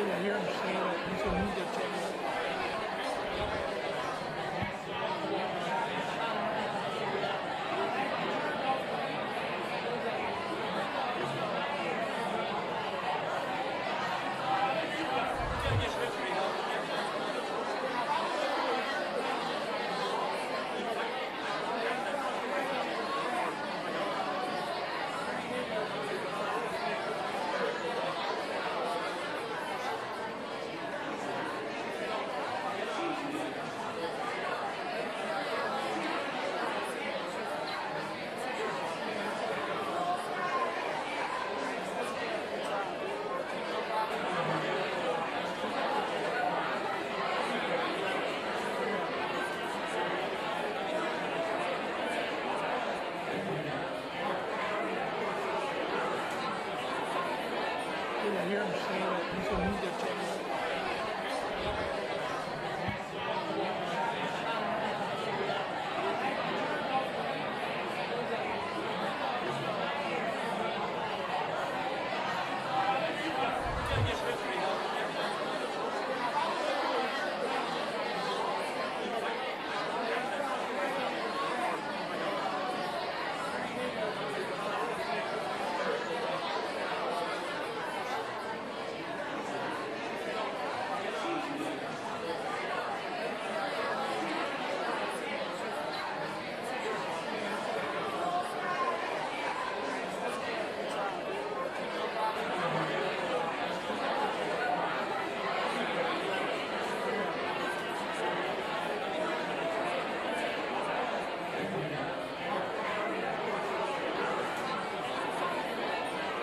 Yeah, I hear him say that he's a media channel. Yeah, I hear him say that he's a media channel.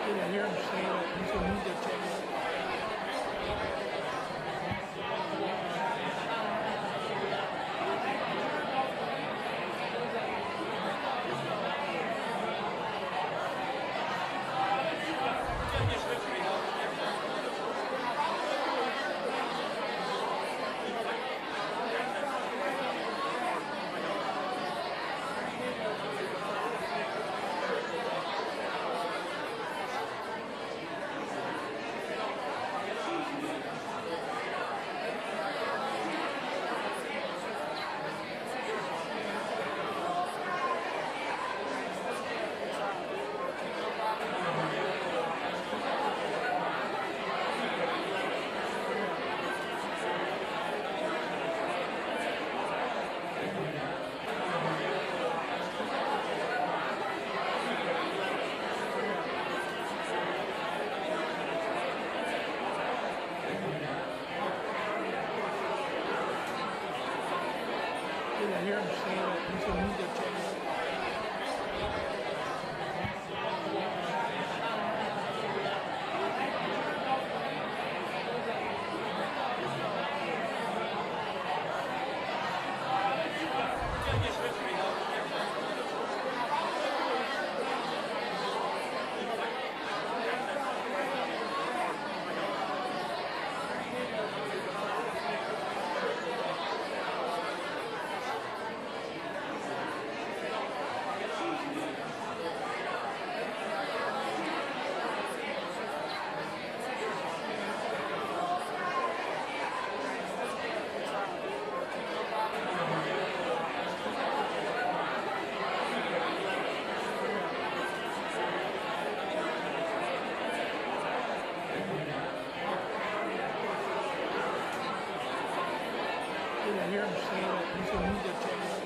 Yeah, I hear him say that he's a media channel. Yeah, I hear him say that he's a media channel. Yeah, I hear him say that he's a media channel.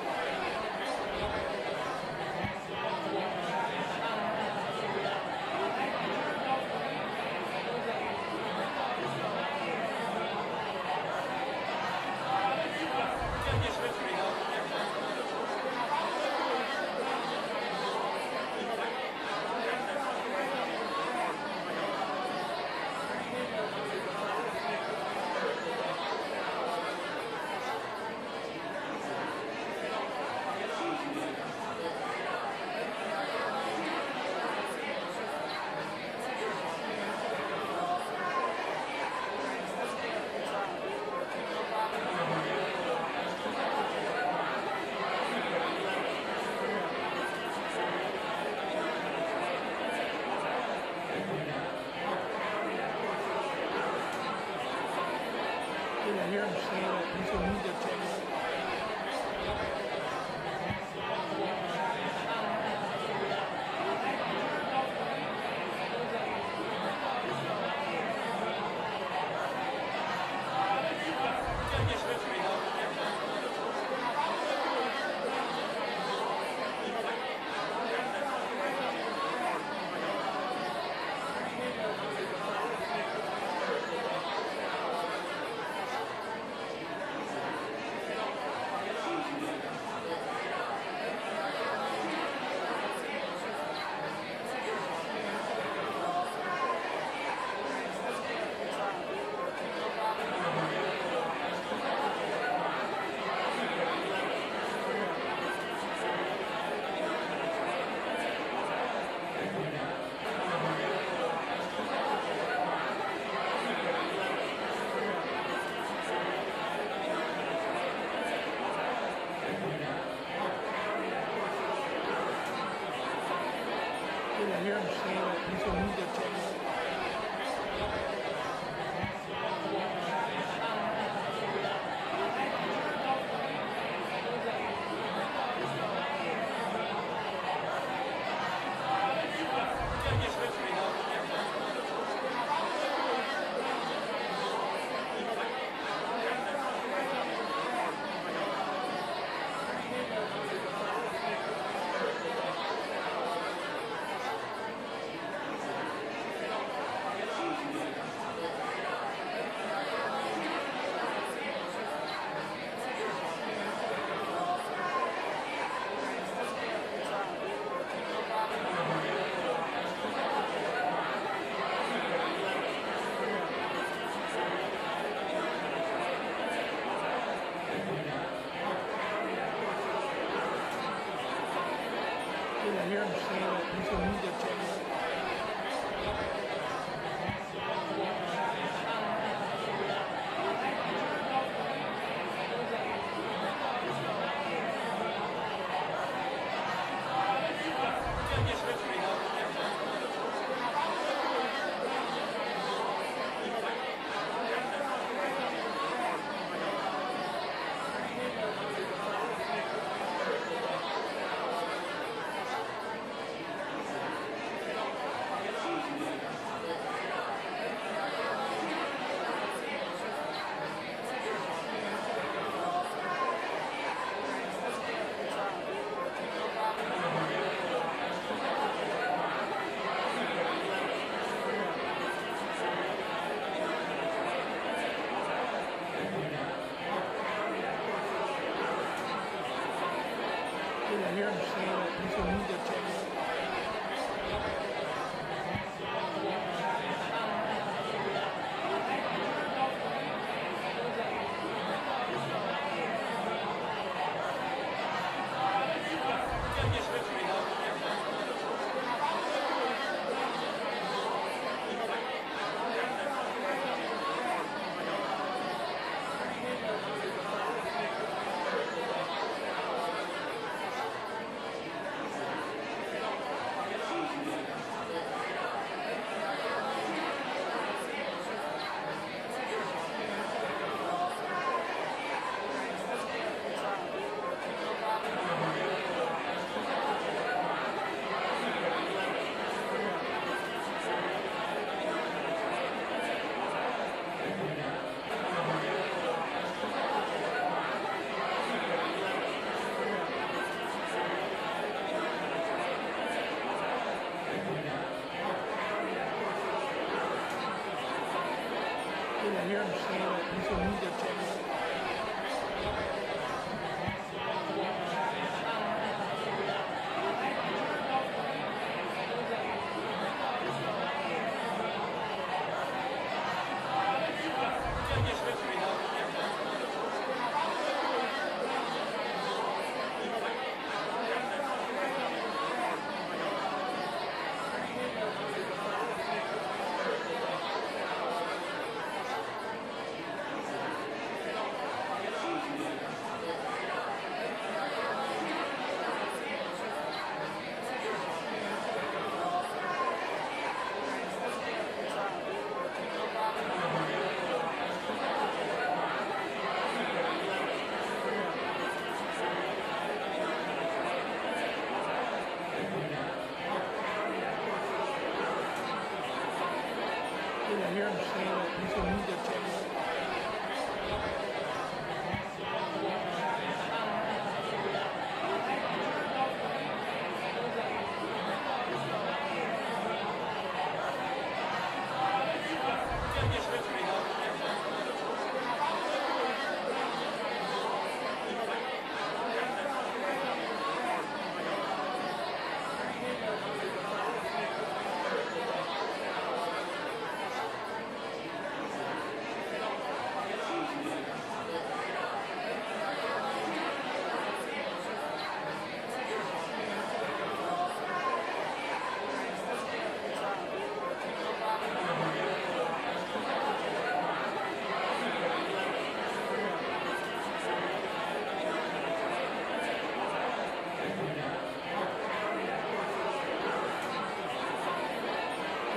hear him say that he's a media channel.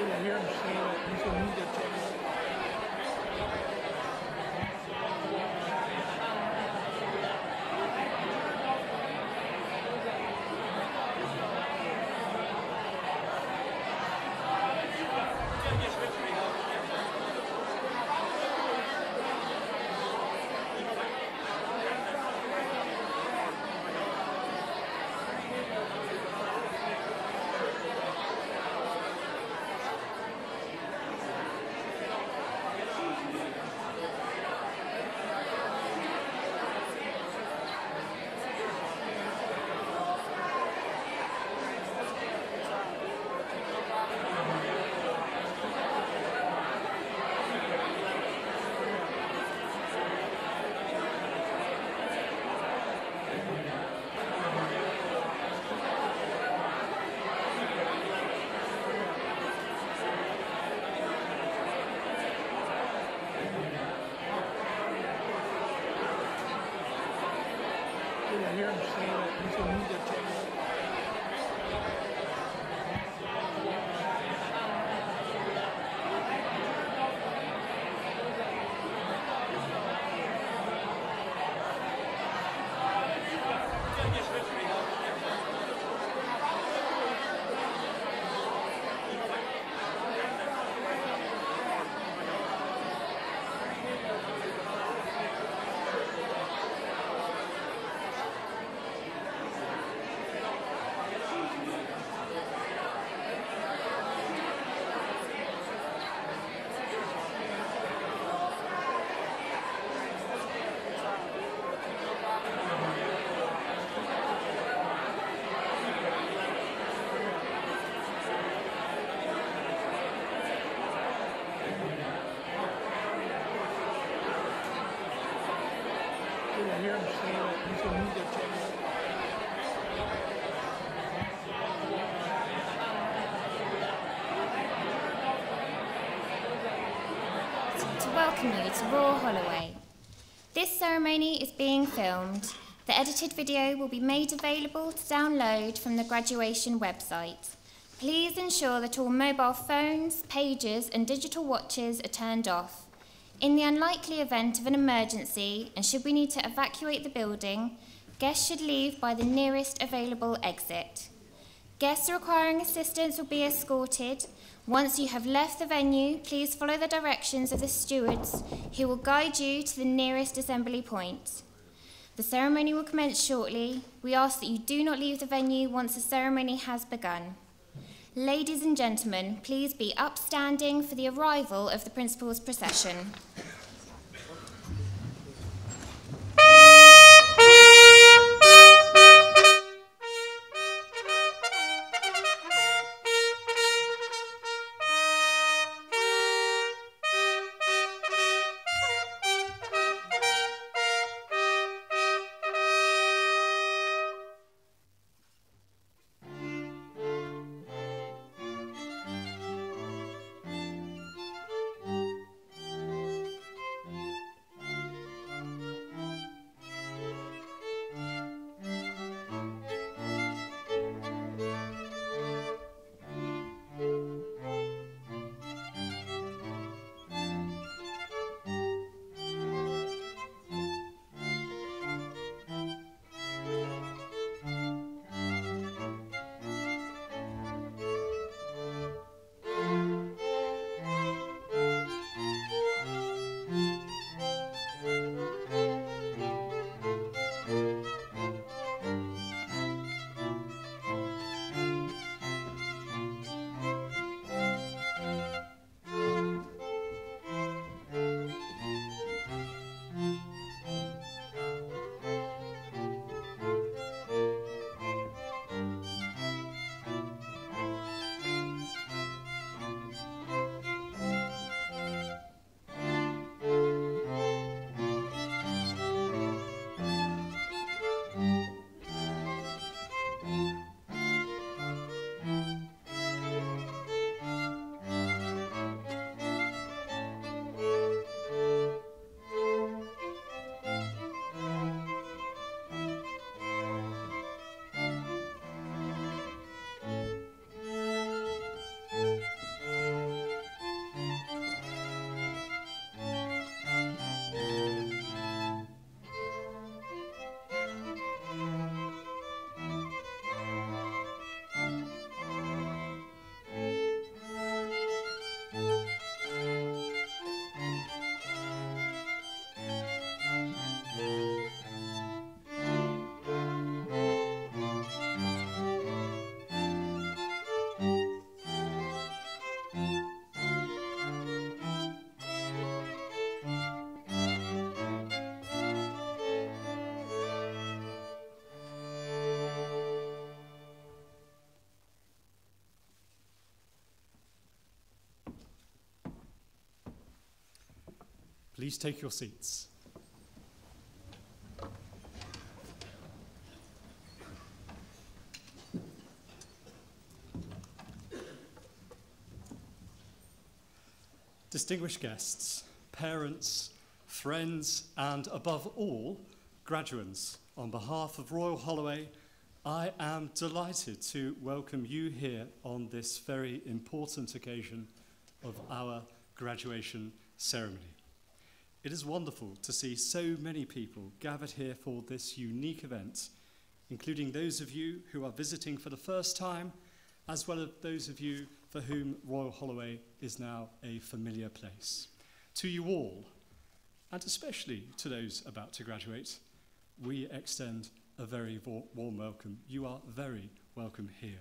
I hear him say that he's a media channel. I hear him say that he's a media channel. I hear him say that he's a media channel. To welcome you to Royal Holloway. This ceremony is being filmed. The edited video will be made available to download from the graduation website. Please ensure that all mobile phones, pagers and digital watches are turned off. In the unlikely event of an emergency, and should we need to evacuate the building, guests should leave by the nearest available exit. Guests requiring assistance will be escorted. Once you have left the venue, please follow the directions of the stewards, who will guide you to the nearest assembly point. The ceremony will commence shortly. We ask that you do not leave the venue once the ceremony has begun. Ladies and gentlemen, please be upstanding for the arrival of the Principal's procession. Please take your seats. Distinguished guests, parents, friends, and above all, graduates, on behalf of Royal Holloway, I am delighted to welcome you here on this very important occasion of our graduation ceremony. It is wonderful to see so many people gathered here for this unique event, including those of you who are visiting for the first time, as well as those of you for whom Royal Holloway is now a familiar place. To you all, and especially to those about to graduate, we extend a very warm welcome. You are very welcome here.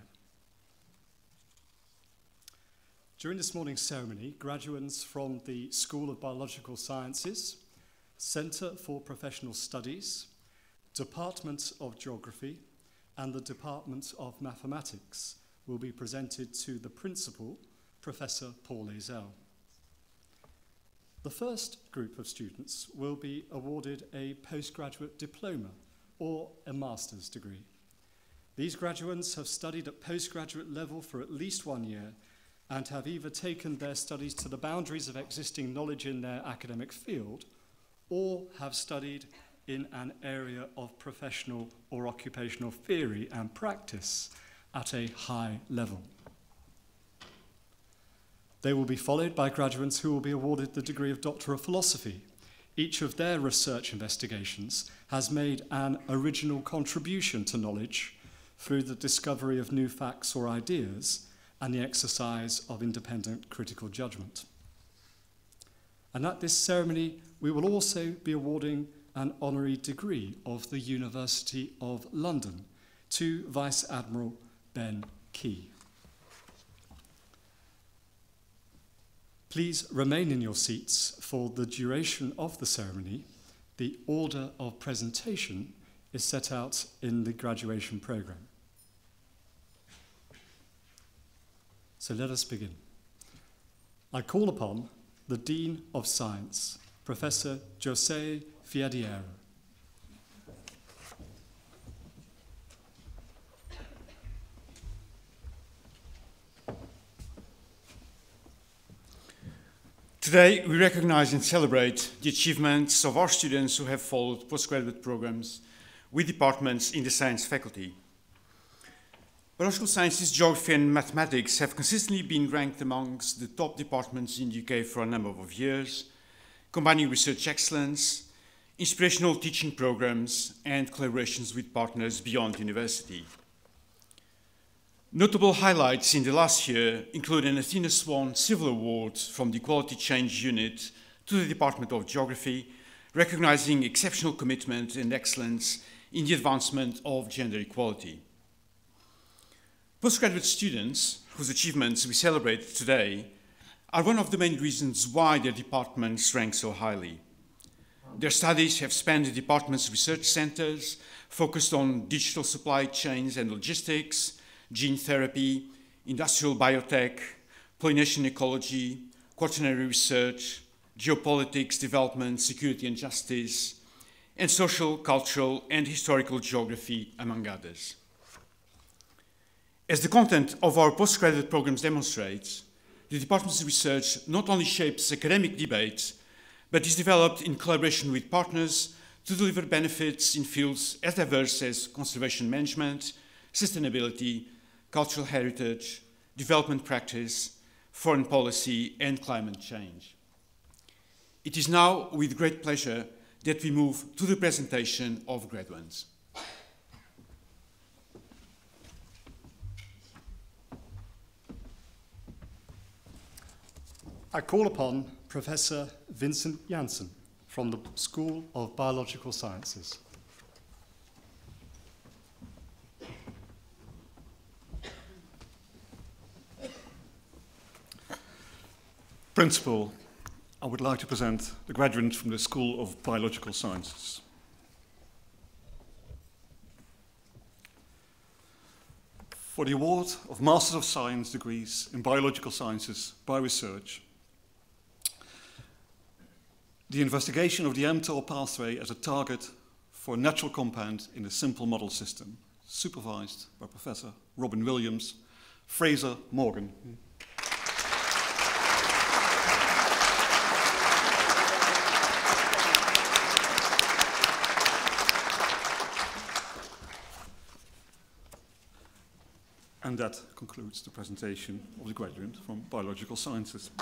During this morning's ceremony, graduates from the School of Biological Sciences, Centre for Professional Studies, Department of Geography, and the Department of Mathematics will be presented to the Principal, Professor Paul Ezell. The first group of students will be awarded a postgraduate diploma or a master's degree. These graduates have studied at postgraduate level for at least 1 year and have either taken their studies to the boundaries of existing knowledge in their academic field or have studied in an area of professional or occupational theory and practice at a high level. They will be followed by graduates who will be awarded the degree of Doctor of Philosophy. Each of their research investigations has made an original contribution to knowledge through the discovery of new facts or ideas and the exercise of independent critical judgment. And at this ceremony, we will also be awarding an honorary degree of the University of London to Vice Admiral Ben Key. Please remain in your seats for the duration of the ceremony. The order of presentation is set out in the graduation programme. So let us begin. I call upon the Dean of Science, Professor José Fiadiero. Today, we recognize and celebrate the achievements of our students who have followed postgraduate programs with departments in the science faculty. Biological sciences, geography, and mathematics have consistently been ranked amongst the top departments in the UK for a number of years, combining research excellence, inspirational teaching programs, and collaborations with partners beyond university. Notable highlights in the last year include an Athena Swan Silver Award from the Quality Change Unit to the Department of Geography, recognizing exceptional commitment and excellence in the advancement of gender equality. Postgraduate students, whose achievements we celebrate today, are one of the main reasons why their departments rank so highly. Their studies have spanned the department's research centers, focused on digital supply chains and logistics, gene therapy, industrial biotech, pollination ecology, quaternary research, geopolitics, development, security and justice, and social, cultural, and historical geography, among others. As the content of our postgraduate programs demonstrates, the department's research not only shapes academic debates, but is developed in collaboration with partners to deliver benefits in fields as diverse as conservation management, sustainability, cultural heritage, development practice, foreign policy, and climate change. It is now with great pleasure that we move to the presentation of graduates. I call upon Professor Vincent Janssen from the School of Biological Sciences. Principal, I would like to present the graduates from the School of Biological Sciences. For the award of Masters of Science degrees in Biological Sciences by research, the investigation of the mTOR pathway as a target for a natural compound in a simple model system, supervised by Professor Robin Williams, Fraser Morgan. And that concludes the presentation of the graduate from Biological Sciences.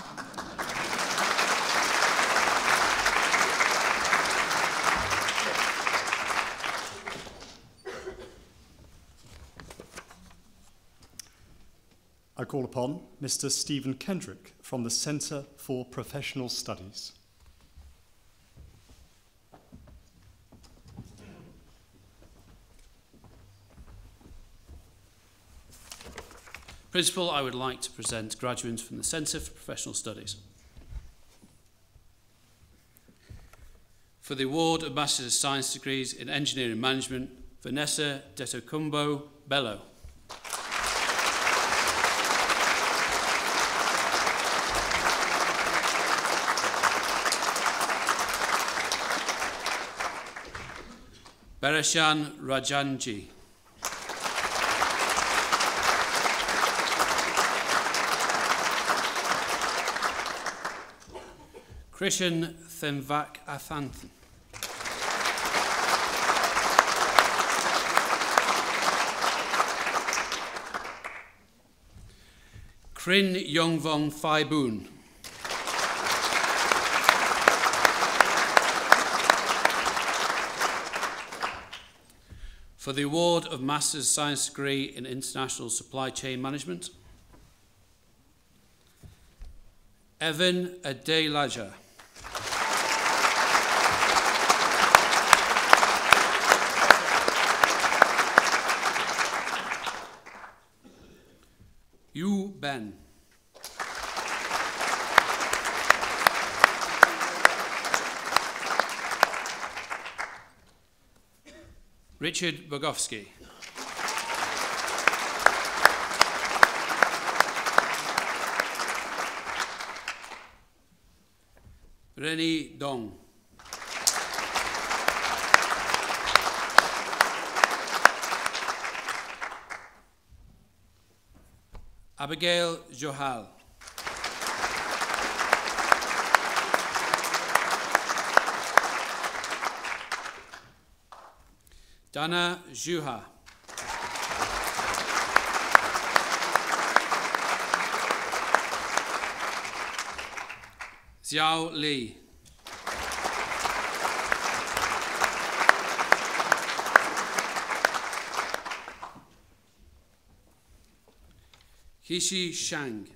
I call upon Mr. Stephen Kendrick from the Centre for Professional Studies. Principal, I would like to present graduates from the Centre for Professional Studies. For the award of Master's of Science degrees in Engineering Management, Vanessa Detokumbo Bello. Bereshan Rajanji. Krishan Themvak Athanthan. Krin Yongvong Phai Boon. For the award of Master's Science degree in International Supply Chain Management, Evan Adelaja. Yu Ben. Richard Bogowski. Rennie Dong. Abigail Johal. Dana Juha. Xiao Li. Kishi Shang.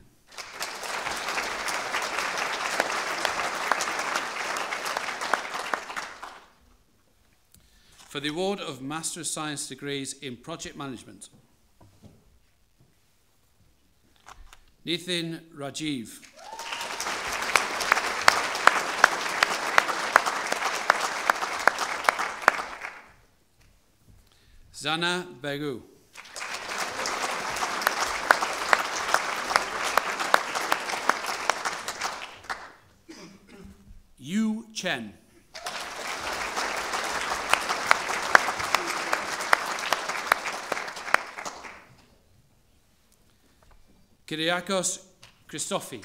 For the award of Master of Science degrees in Project Management, Nithin Rajiv. Zana Begu. Yu Chen. Kyriakos Christofi.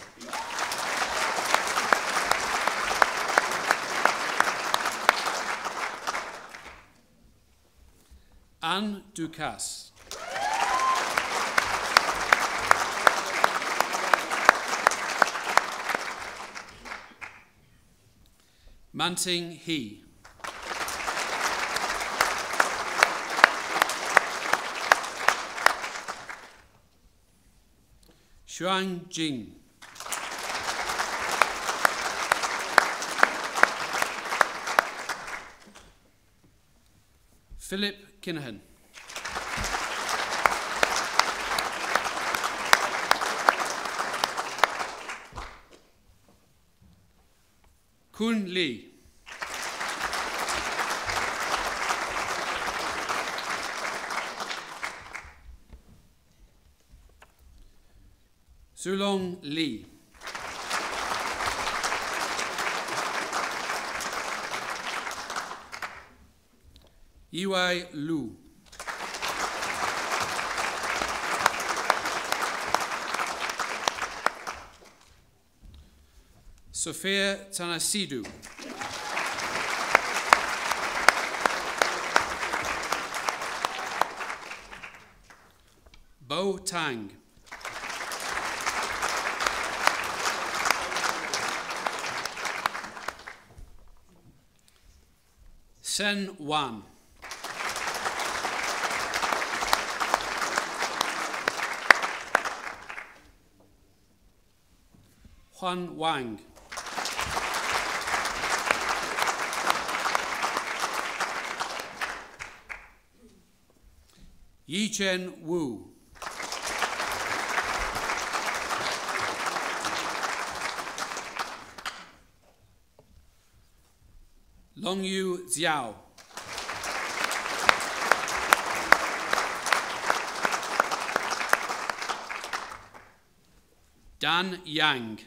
Anne Ducasse. Manting He. Xuan Jing. Philip Kinahan. Kun Lee. Sulong Lee. Yue Lu. Sophia Tanasidu. Bo Tang. Sen Wan. Huan Wang. Yichen Wu. Longyu Xiao. Dan Yang.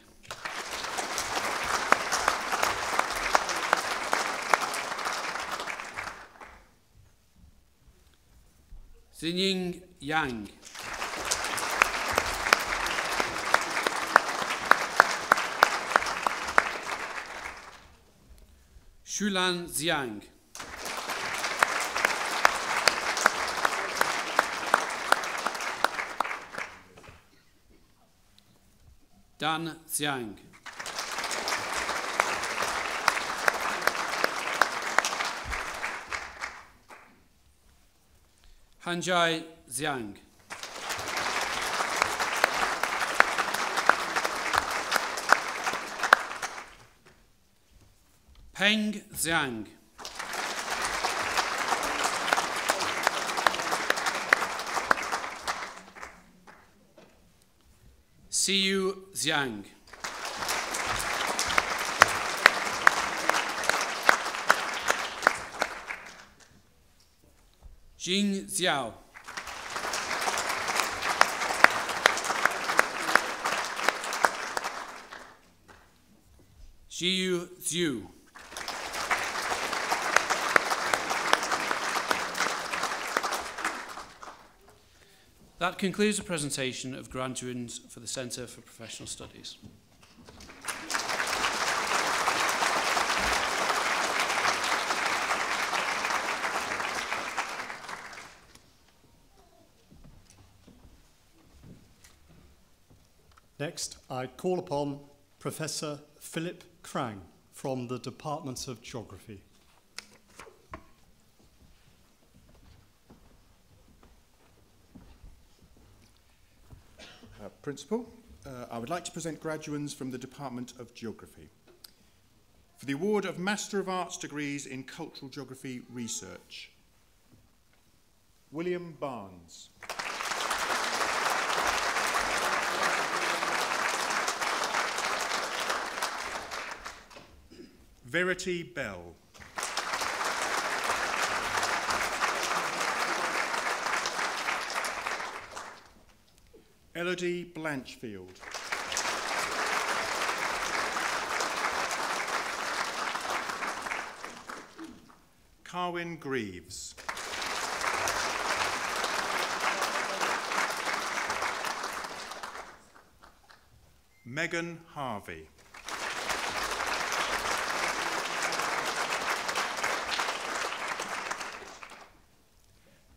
Xinying Yang. Shulan Xiang. Dan Xiang. Hanjai Xiang. Peng Xiang. Siyu Xiang. Jing Xiao. Jiyu Zhu. That concludes the presentation of graduates for the Centre for Professional Studies. Next, I call upon Professor Philip Krang from the Department of Geography. Principal, I would like to present graduates from the Department of Geography for the award of Master of Arts degrees in Cultural Geography Research. William Barnes. Verity Bell. Elodie Blanchfield. Carwyn Greaves. Megan Harvey.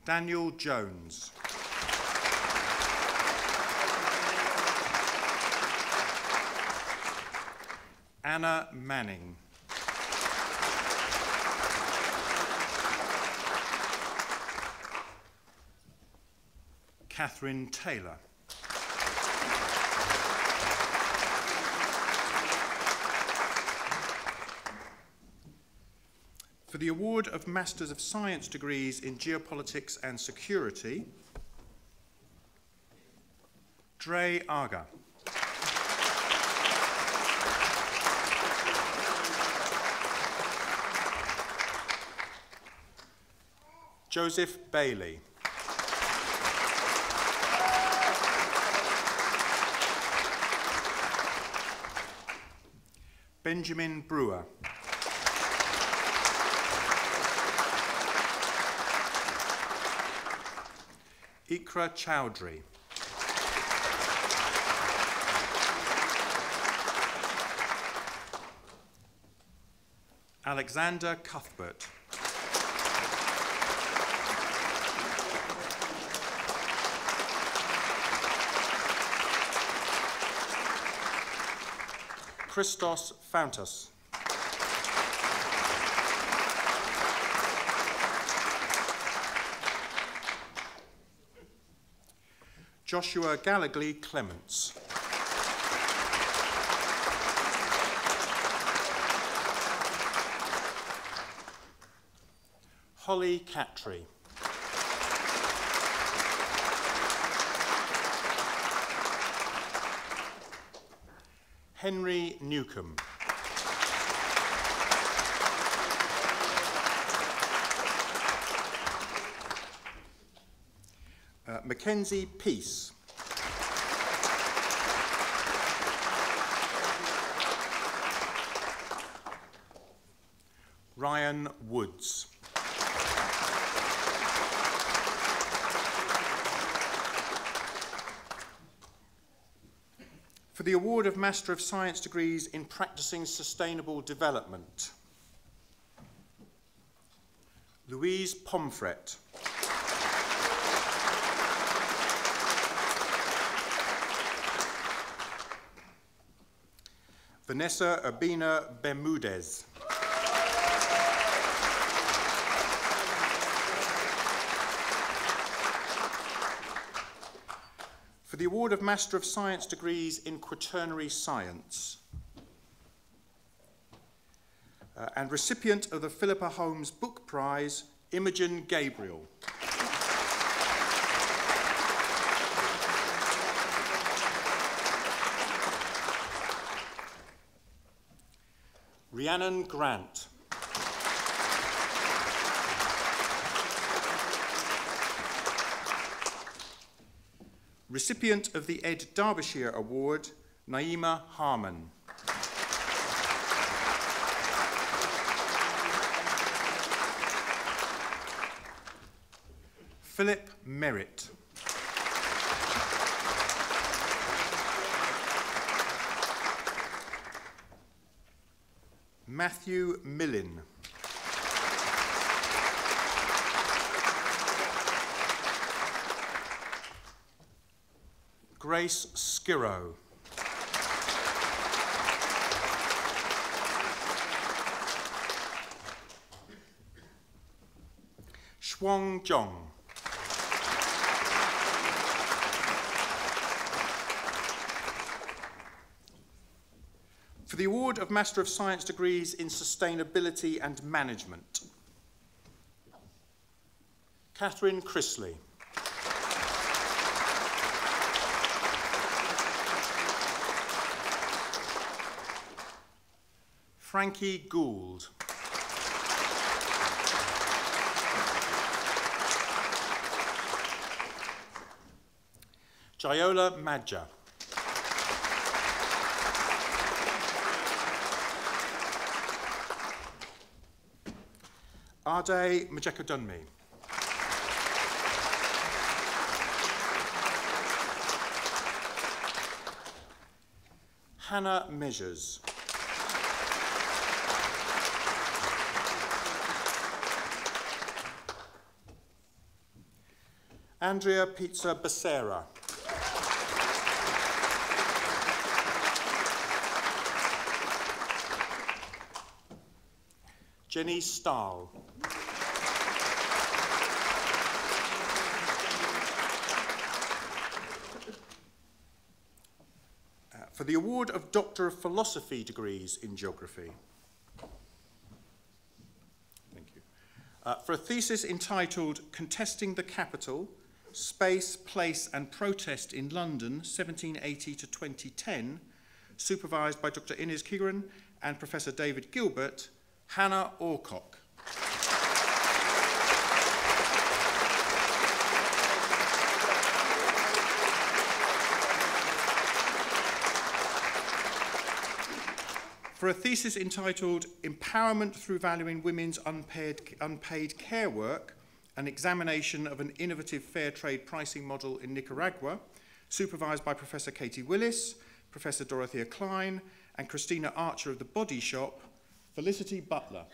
Daniel Jones. Anna Manning. Catherine Taylor. For the award of Masters of Science degrees in Geopolitics and Security, Dre Aga. Joseph Bailey. Benjamin Brewer. Ikra Chowdhury. Alexander Cuthbert. Christos Fountas. Joshua Gallagly Clements. Holly Cattry. Henry Newcomb. Mackenzie Peace. Ryan Woods. For the award of Master of Science degrees in Practicing Sustainable Development, Louise Pomfret. Vanessa Urbina Bermudez. For the award of Master of Science degrees in Quaternary Science, and recipient of the Philippa Holmes Book Prize, Imogen Gabriel. Rhiannon Grant. Recipient of the Ed Derbyshire Award, Naima Harman. Philip Merritt. Matthew Millin. Grace Skirrow. Shuang Zhong. For the award of Master of Science degrees in Sustainability and Management, Catherine Chrisley. Frankie Gould. Jayola Madja. Ade Majekodunmi. Hannah Measures. Andrea Pizza Becerra. Jenny Stahl. For the award of Doctor of Philosophy degrees in Geography. Thank you. For a thesis entitled Contesting the Capital, Space, Place and Protest in London, 1780 to 2010, supervised by Dr. Inez Kigaran and Professor David Gilbert, Hannah Orcock. For a thesis entitled Empowerment Through Valuing Women's Unpaid Care Work, an examination of an innovative fair trade pricing model in Nicaragua, supervised by Professor Katie Willis, Professor Dorothea Klein, and Christina Archer of The Body Shop. Felicity Butler.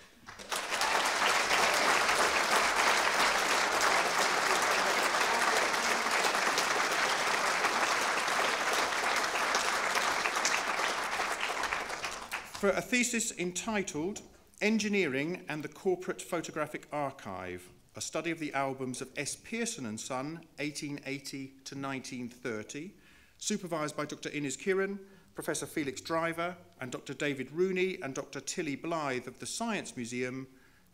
For a thesis entitled Engineering and the Corporate Photographic Archive, a study of the albums of S. Pearson and Son, 1880 to 1930, supervised by Dr. Inez Kiran, Professor Felix Driver, and Dr. David Rooney and Dr. Tilly Blythe of the Science Museum,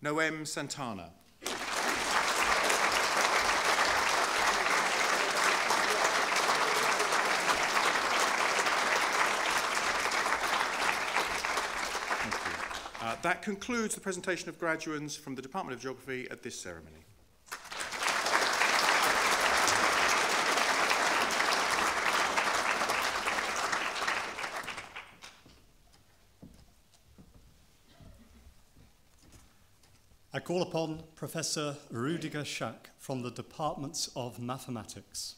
Noem Santana. That concludes the presentation of graduates from the Department of Geography at this ceremony. I call upon Professor Rüdiger Schack from the Department of Mathematics.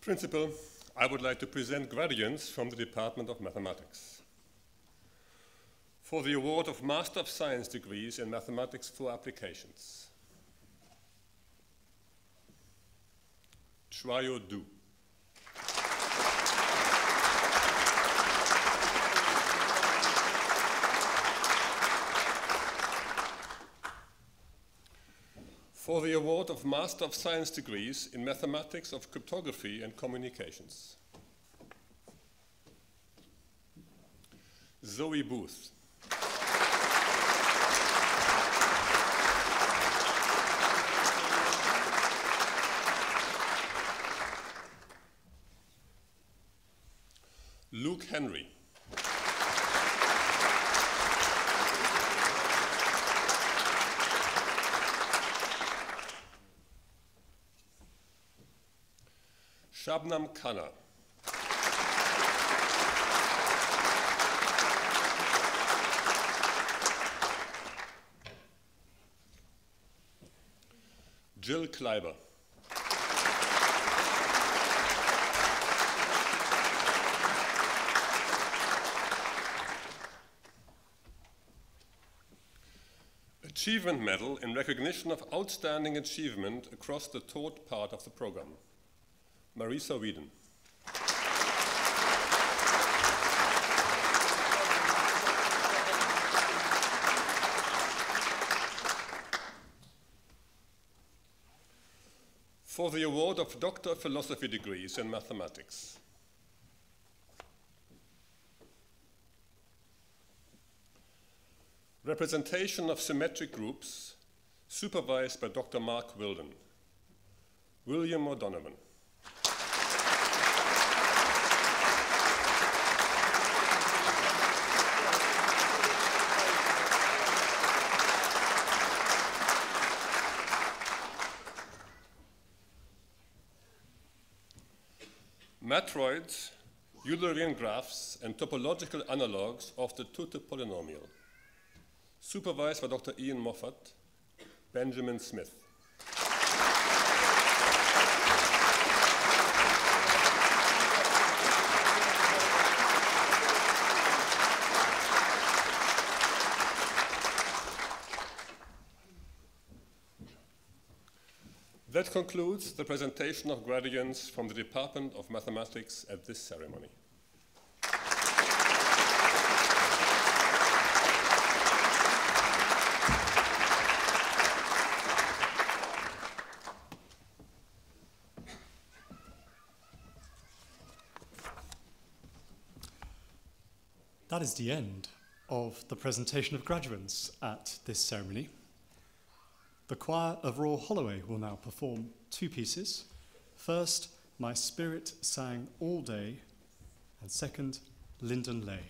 Principal, I would like to present graduates from the Department of Mathematics. For the award of Master of Science degrees in Mathematics for Applications. Trio do. For the award of Master of Science degrees in Mathematics of Cryptography and Communications. Zoe Booth. Luke Henry. Shabnam Khanna. Jill Kleiber. Achievement Medal in recognition of outstanding achievement across the taught part of the program. Marisa Whedon. For the award of Doctor of Philosophy degrees in Mathematics. Representation of symmetric groups, supervised by Dr. Mark Wilden. William O'Donovan. Matroids, Eulerian graphs, and topological analogues of the Tutte polynomial. Supervised by Dr. Ian Moffat, Benjamin Smith. That concludes the presentation of graduates from the Department of Mathematics at this ceremony. That is the end of the presentation of graduates at this ceremony. The choir of Royal Holloway will now perform two pieces. First, My Spirit Sang All Day, and second, Lyndon Lay.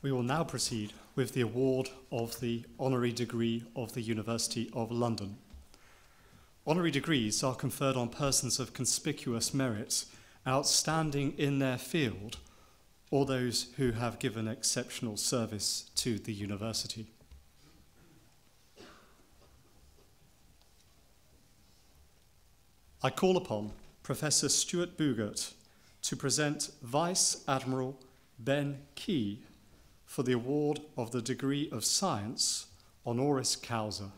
We will now proceed with the award of the honorary degree of the University of London. Honorary degrees are conferred on persons of conspicuous merit, outstanding in their field, or those who have given exceptional service to the university. I call upon Professor Stuart Boogert to present Vice Admiral Ben Key for the award of the degree of Science honoris causa.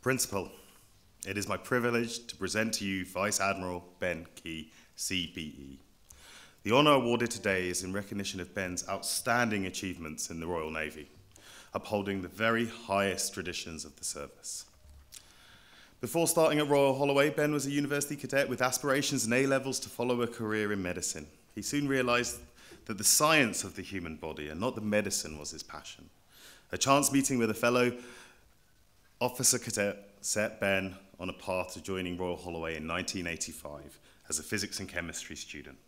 Principal, it is my privilege to present to you Vice Admiral Ben Key, CBE. The honour awarded today is in recognition of Ben's outstanding achievements in the Royal Navy, upholding the very highest traditions of the service. Before starting at Royal Holloway, Ben was a university cadet with aspirations and A-levels to follow a career in medicine. He soon realised that the science of the human body and not the medicine was his passion. A chance meeting with a fellow officer cadet set Ben on a path to joining Royal Holloway in 1985 as a physics and chemistry student.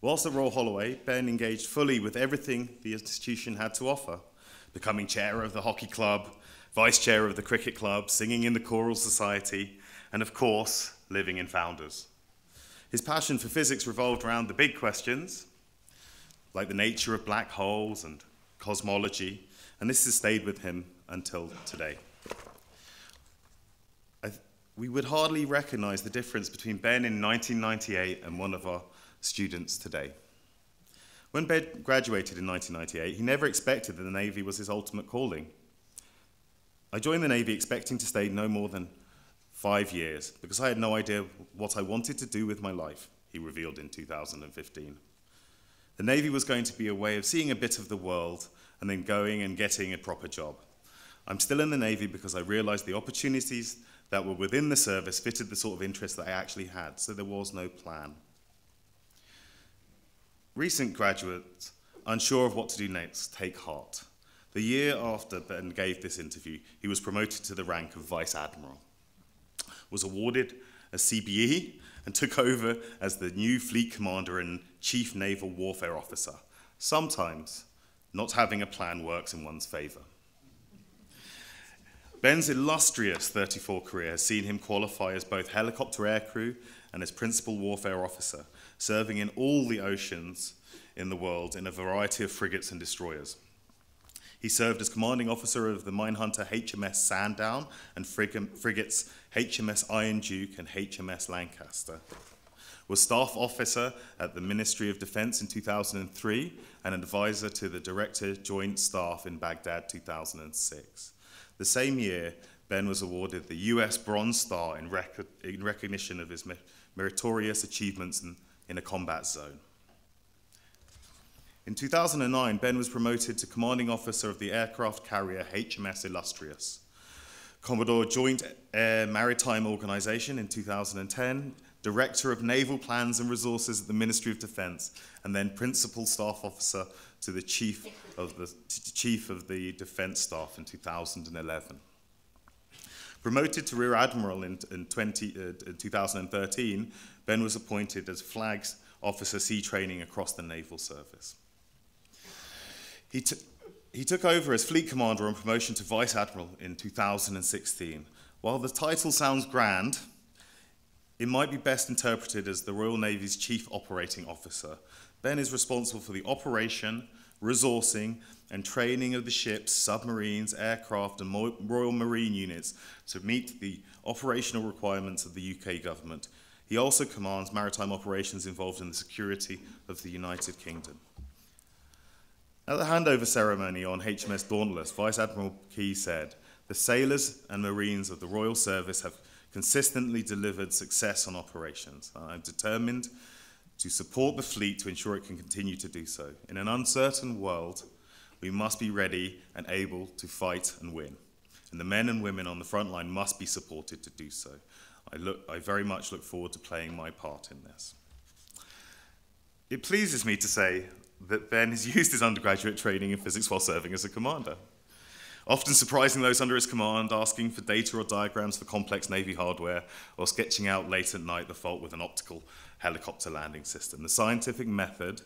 Whilst at Royal Holloway, Ben engaged fully with everything the institution had to offer, becoming chair of the hockey club, vice chair of the cricket club, singing in the choral society, and of course, living in Founders. His passion for physics revolved around the big questions, like the nature of black holes and cosmology, and this has stayed with him until today. We would hardly recognize the difference between Ben in 1998 and one of our students today. When Ben graduated in 1998, he never expected that the Navy was his ultimate calling. I joined the Navy expecting to stay no more than 5 years because I had no idea what I wanted to do with my life, he revealed in 2015. The Navy was going to be a way of seeing a bit of the world and then going and getting a proper job. I'm still in the Navy because I realized the opportunities that were within the service fitted the sort of interest that I actually had, so there was no plan. Recent graduates, unsure of what to do next, take heart. The year after Ben gave this interview, he was promoted to the rank of Vice Admiral, was awarded a CBE, and took over as the new Fleet Commander and Chief Naval Warfare Officer. Sometimes, not having a plan works in one's favor. Ben's illustrious 34 career has seen him qualify as both helicopter aircrew and as Principal Warfare Officer, serving in all the oceans in the world in a variety of frigates and destroyers. He served as commanding officer of the minehunter HMS Sandown and frigates HMS Iron Duke and HMS Lancaster. was staff officer at the Ministry of Defense in 2003 and an advisor to the Director Joint Staff in Baghdad 2006. The same year, Ben was awarded the US Bronze Star in recognition of his meritorious achievements in a combat zone. In 2009, Ben was promoted to Commanding Officer of the aircraft carrier HMS Illustrious, Commodore Joint Air Maritime Organization in 2010, Director of Naval Plans and Resources at the Ministry of Defense, and then Principal Staff Officer to the Chief of the Defense Staff in 2011. Promoted to Rear Admiral in 2013, Ben was appointed as Flag Officer Sea Training across the Naval Service. He took over as Fleet Commander on promotion to Vice Admiral in 2016. While the title sounds grand, it might be best interpreted as the Royal Navy's Chief Operating Officer. Ben is responsible for the operation, resourcing, and training of the ships, submarines, aircraft, and Royal Marine units to meet the operational requirements of the UK government. He also commands maritime operations involved in the security of the United Kingdom. At the handover ceremony on HMS Dauntless, Vice Admiral Key said, "The sailors and Marines of the Royal Service have consistently delivered success on operations. I'm determined to support the fleet to ensure it can continue to do so. In an uncertain world, we must be ready and able to fight and win. And the men and women on the front line must be supported to do so. I very much look forward to playing my part in this." It pleases me to say that Ben has used his undergraduate training in physics while serving as a commander, often surprising those under his command, asking for data or diagrams for complex Navy hardware, or sketching out late at night the fault with an optical helicopter landing system. The scientific method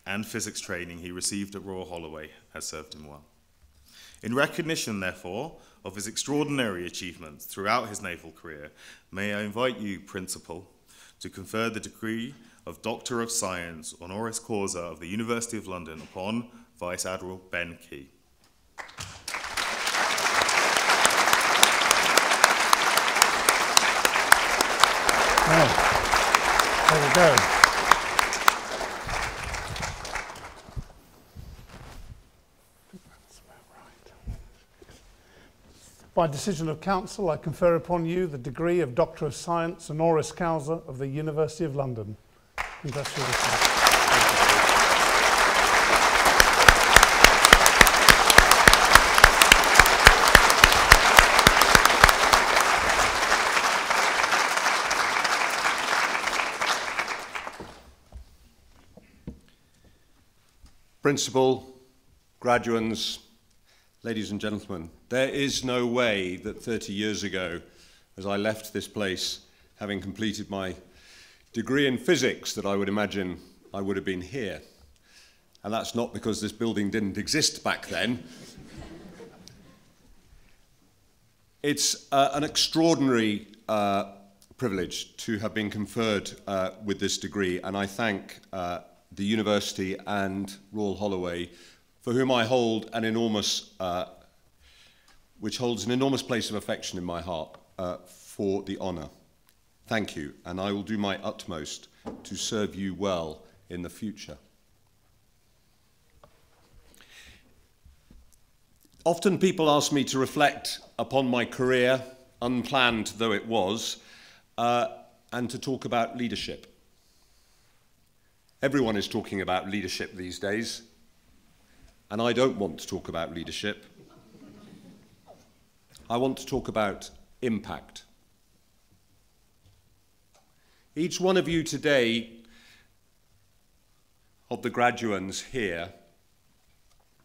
and physics training he received at Royal Holloway has served him well. In recognition, therefore, of his extraordinary achievements throughout his naval career, may I invite you, Principal, to confer the degree of Doctor of Science honoris causa of the University of London upon Vice Admiral Ben Key. Well, there we go. By decision of Council, I confer upon you the degree of Doctor of Science honoris causa of the University of London. Congratulations. Principal, graduands, ladies and gentlemen, there is no way that 30 years ago, as I left this place, having completed my degree in physics, that I would imagine I would have been here. And that's not because this building didn't exist back then. It's an extraordinary privilege to have been conferred with this degree, and I thank the university and Royal Holloway, for whom I hold an enormous, which holds an enormous place of affection in my heart, for the honour. Thank you, and I will do my utmost to serve you well in the future. Often people ask me to reflect upon my career, unplanned though it was, and to talk about leadership. Everyone is talking about leadership these days, and I don't want to talk about leadership. I want to talk about impact. Each one of you today, of the graduands here,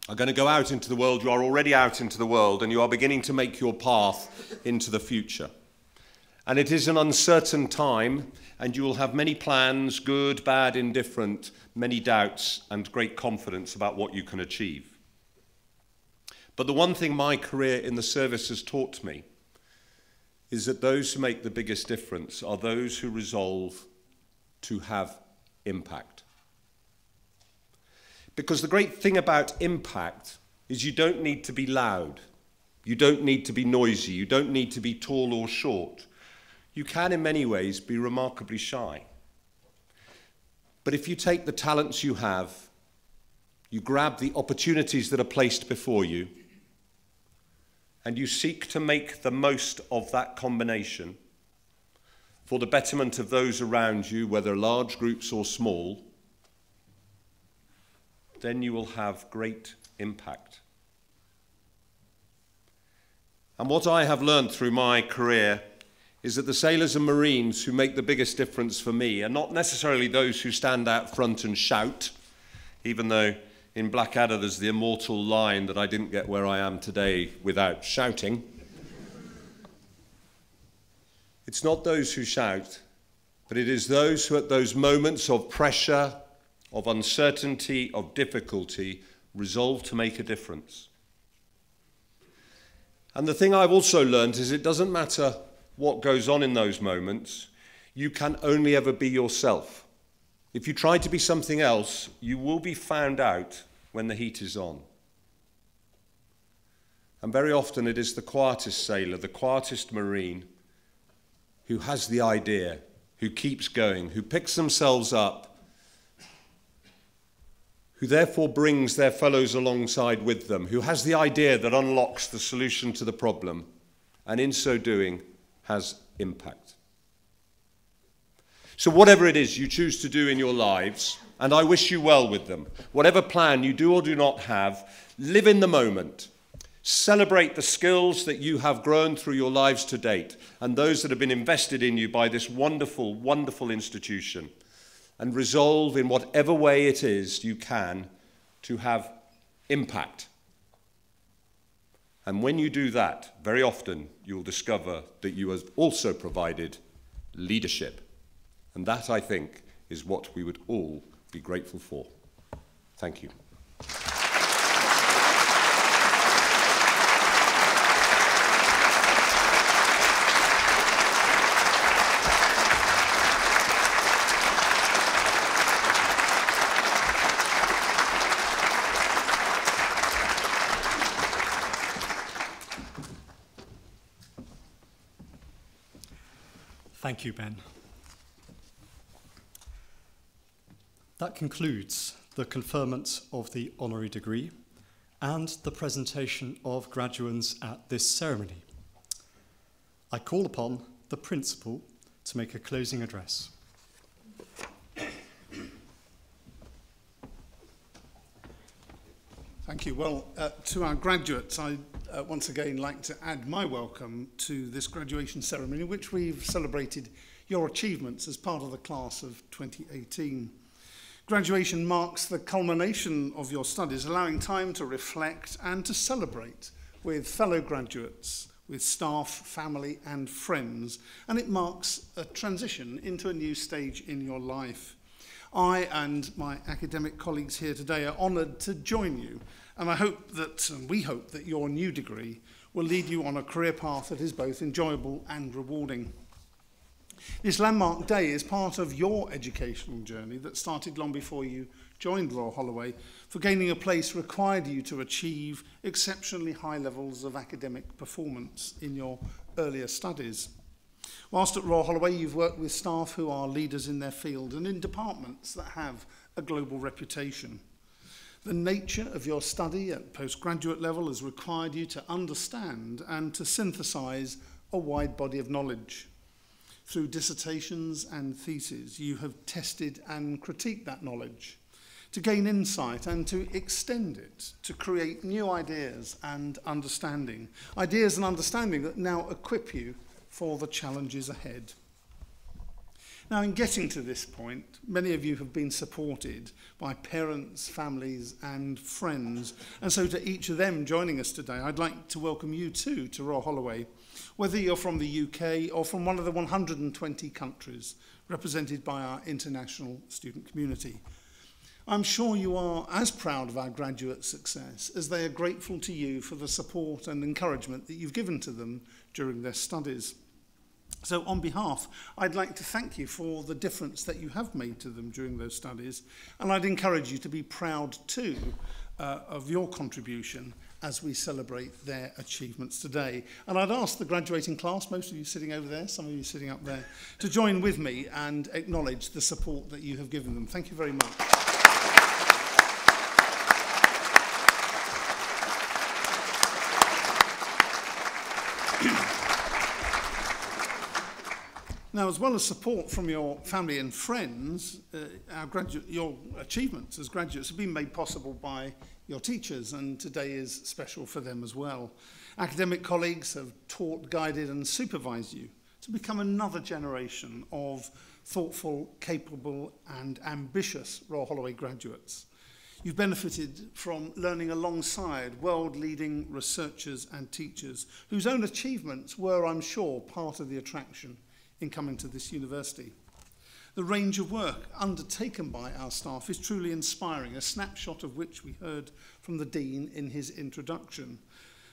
are going to go out into the world. You are already out into the world, and you are beginning to make your path into the future. And it is an uncertain time, and you will have many plans, good, bad, indifferent, many doubts, and great confidence about what you can achieve. But the one thing my career in the service has taught me is that those who make the biggest difference are those who resolve to have impact. Because the great thing about impact is you don't need to be loud, you don't need to be noisy, you don't need to be tall or short. You can, in many ways, be remarkably shy. But if you take the talents you have, you grab the opportunities that are placed before you, and you seek to make the most of that combination for the betterment of those around you, whether large groups or small, then you will have great impact. And what I have learned through my career is that the sailors and marines who make the biggest difference for me are not necessarily those who stand out front and shout, even though in Blackadder there's the immortal line that I didn't get where I am today without shouting. It's not those who shout, but it is those who at those moments of pressure, of uncertainty, of difficulty, resolve to make a difference. And the thing I've also learned is it doesn't matter what goes on in those moments, you can only ever be yourself. If you try to be something else, you will be found out when the heat is on. And very often it is the quietest sailor, the quietest marine, who has the idea, who keeps going, who picks themselves up, who therefore brings their fellows alongside with them, who has the idea that unlocks the solution to the problem, and in so doing has impact. So whatever it is you choose to do in your lives, and I wish you well with them, whatever plan you do or do not have, live in the moment. Celebrate the skills that you have grown through your lives to date and those that have been invested in you by this wonderful, wonderful institution, and resolve in whatever way it is you can to have impact. And when you do that, very often you'll discover that you have also provided leadership. And that, I think, is what we would all be grateful for. Thank you. Thank you, Ben. That concludes the conferment of the honorary degree and the presentation of graduands at this ceremony. I call upon the principal to make a closing address. Thank you. Well, to our graduates, I'd once again like to add my welcome to this graduation ceremony, in which we've celebrated your achievements as part of the class of 2018. Graduation marks the culmination of your studies, allowing time to reflect and to celebrate with fellow graduates, with staff, family and friends, and it marks a transition into a new stage in your life. I and my academic colleagues here today are honoured to join you, and we hope that your new degree will lead you on a career path that is both enjoyable and rewarding. This landmark day is part of your educational journey that started long before you joined Royal Holloway, for gaining a place required you to achieve exceptionally high levels of academic performance in your earlier studies. Whilst at Royal Holloway, you've worked with staff who are leaders in their field and in departments that have a global reputation. The nature of your study at postgraduate level has required you to understand and to synthesize a wide body of knowledge. Through dissertations and theses, you have tested and critiqued that knowledge to gain insight and to extend it, to create new ideas and understanding that now equip you for the challenges ahead. Now, in getting to this point, many of you have been supported by parents, families and friends, and so to each of them joining us today, I'd like to welcome you too to Royal Holloway, whether you're from the UK or from one of the 120 countries represented by our international student community. I'm sure you are as proud of our graduate success as they are grateful to you for the support and encouragement that you've given to them during their studies. So on behalf, I'd like to thank you for the difference that you have made to them during those studies, and I'd encourage you to be proud too of your contribution as we celebrate their achievements today. And I'd ask the graduating class, most of you sitting over there, some of you sitting up there, to join with me and acknowledge the support that you have given them. Thank you very much. Now, as well as support from your family and friends, your achievements as graduates have been made possible by your teachers, and today is special for them as well. Academic colleagues have taught, guided and supervised you to become another generation of thoughtful, capable and ambitious Royal Holloway graduates. You've benefited from learning alongside world-leading researchers and teachers whose own achievements were, I'm sure, part of the attraction in coming to this university. The range of work undertaken by our staff is truly inspiring, a snapshot of which we heard from the Dean in his introduction,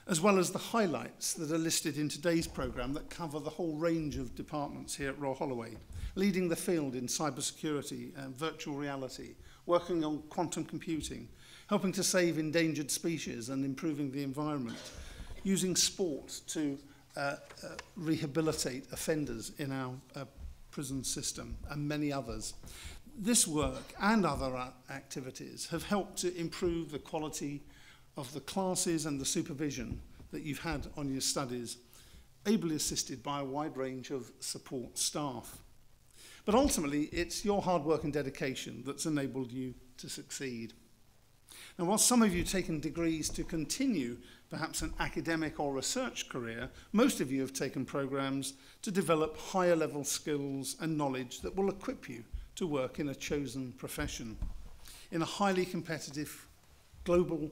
as well as the highlights that are listed in today's programme that cover the whole range of departments here at Royal Holloway, leading the field in cybersecurity and virtual reality, working on quantum computing, helping to save endangered species and improving the environment, using sport to rehabilitate offenders in our prison system, and many others. This work and other activities have helped to improve the quality of the classes and the supervision that you've had on your studies, ably assisted by a wide range of support staff. But ultimately, it's your hard work and dedication that's enabled you to succeed. Now, while some of you have taken degrees to continue perhaps an academic or research career, most of you have taken programs to develop higher level skills and knowledge that will equip you to work in a chosen profession. In a highly competitive global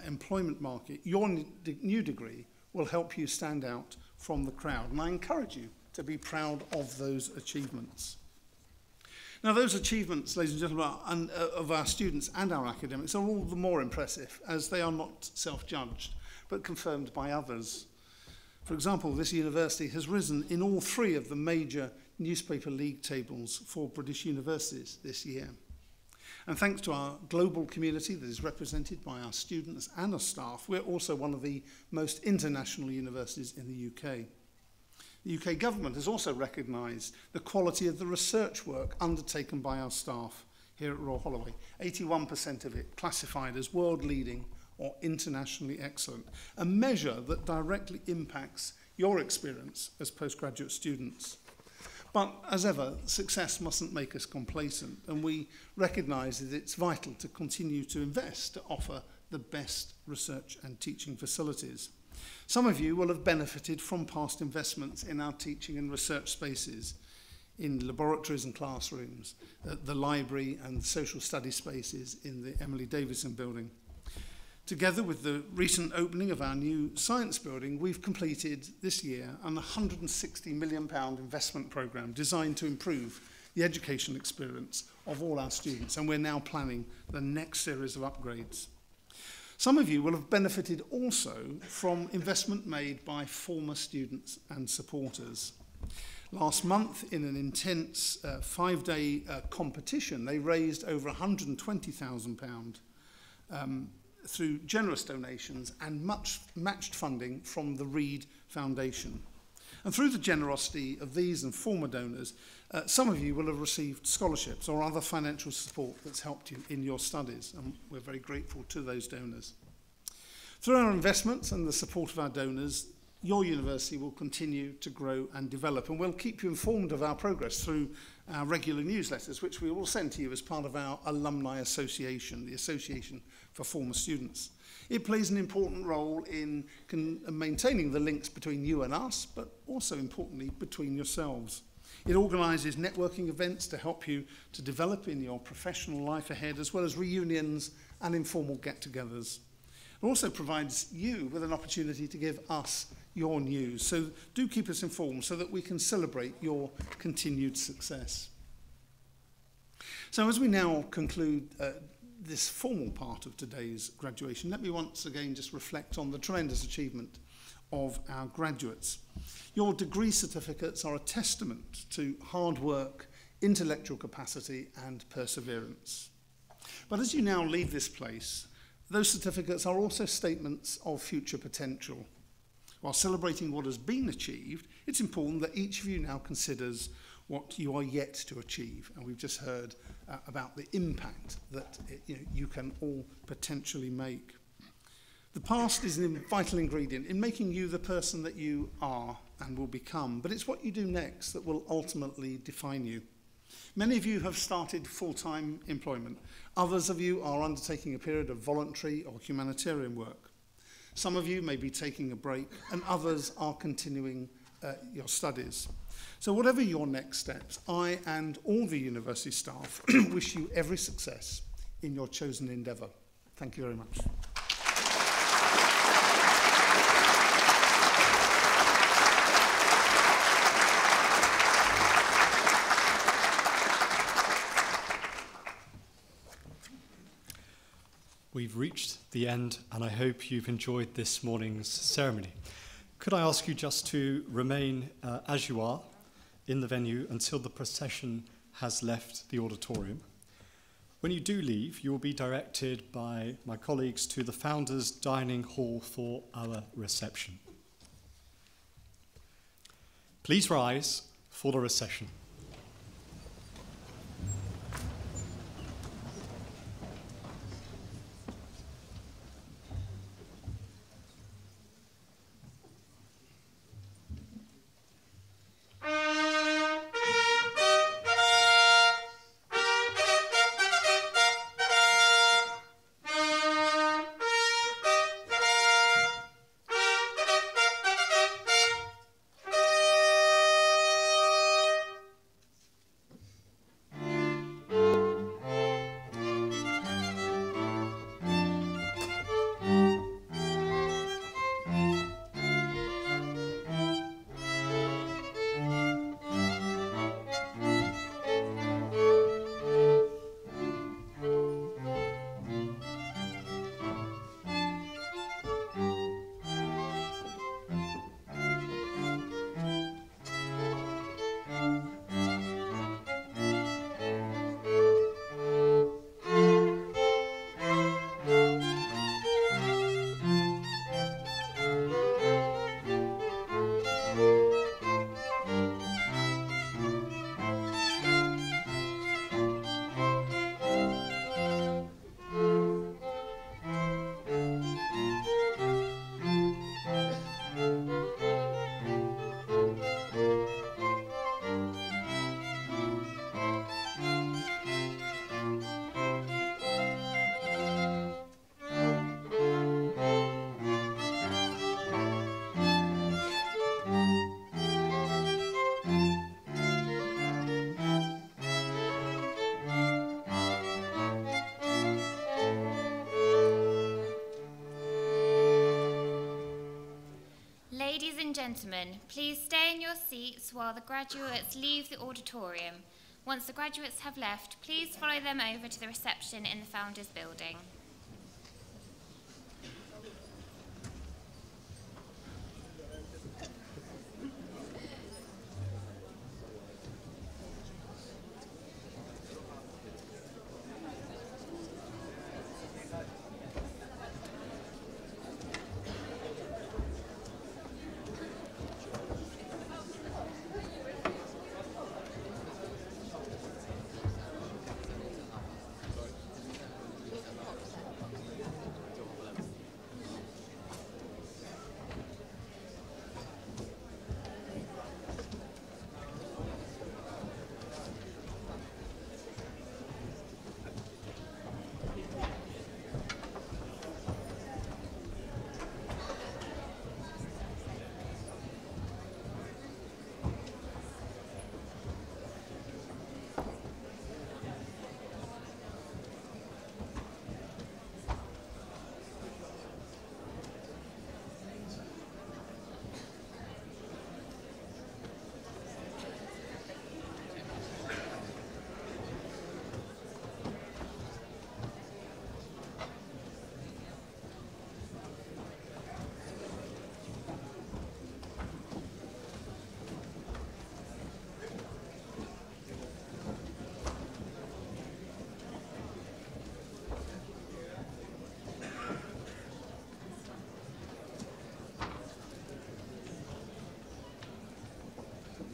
employment market, your new degree will help you stand out from the crowd, and I encourage you to be proud of those achievements. Now, those achievements, ladies and gentlemen, of our students and our academics are all the more impressive as they are not self-judged, but confirmed by others. For example, this university has risen in all 3 of the major newspaper league tables for British universities this year. And thanks to our global community that is represented by our students and our staff, we're also one of the most international universities in the UK. The UK government has also recognised the quality of the research work undertaken by our staff here at Royal Holloway, 81% of it classified as world-leading or internationally excellent, a measure that directly impacts your experience as postgraduate students. But as ever, success mustn't make us complacent, and we recognise that it's vital to continue to invest to offer the best research and teaching facilities. Some of you will have benefited from past investments in our teaching and research spaces, in laboratories and classrooms, the library and social study spaces in the Emily Davidson building. Together with the recent opening of our new science building, we've completed this year an £160 million investment programme designed to improve the educational experience of all our students, and we're now planning the next series of upgrades. Some of you will have benefited also from investment made by former students and supporters. Last month, in an intense 5-day competition, they raised over £120,000 through generous donations and matched funding from the Reed Foundation. And through the generosity of these and former donors, some of you will have received scholarships or other financial support that's helped you in your studies, and we're very grateful to those donors. Through our investments and the support of our donors, your university will continue to grow and develop, and we'll keep you informed of our progress through our regular newsletters, which we will send to you as part of our alumni association, the Association for Former Students. It plays an important role in maintaining the links between you and us, but also importantly between yourselves. It organises networking events to help you to develop in your professional life ahead, as well as reunions and informal get-togethers. It also provides you with an opportunity to give us your news. So do keep us informed so that we can celebrate your continued success. So as we now conclude this formal part of today's graduation, let me once again just reflect on the tremendous achievement of our graduates. Your degree certificates are a testament to hard work, intellectual capacity and perseverance. But as you now leave this place, Those certificates are also statements of future potential. While celebrating what has been achieved, it's important that each of you now considers what you are yet to achieve. And we've just heard about the impact that you can all potentially make. The past is a vital ingredient in making you the person that you are and will become, but it's what you do next that will ultimately define you. Many of you have started full-time employment. Others of you are undertaking a period of voluntary or humanitarian work. Some of you may be taking a break, and others are continuing your studies. So whatever your next steps, I and all the university staff wish you every success in your chosen endeavour. Thank you very much. We've reached the end, and I hope you've enjoyed this morning's ceremony. Could I ask you just to remain as you are in the venue until the procession has left the auditorium? When you do leave, you will be directed by my colleagues to the Founders' Dining Hall for our reception. Please rise for the recession. Ladies and gentlemen, please stay in your seats while the graduates leave the auditorium. Once the graduates have left, please follow them over to the reception in the Founders Building.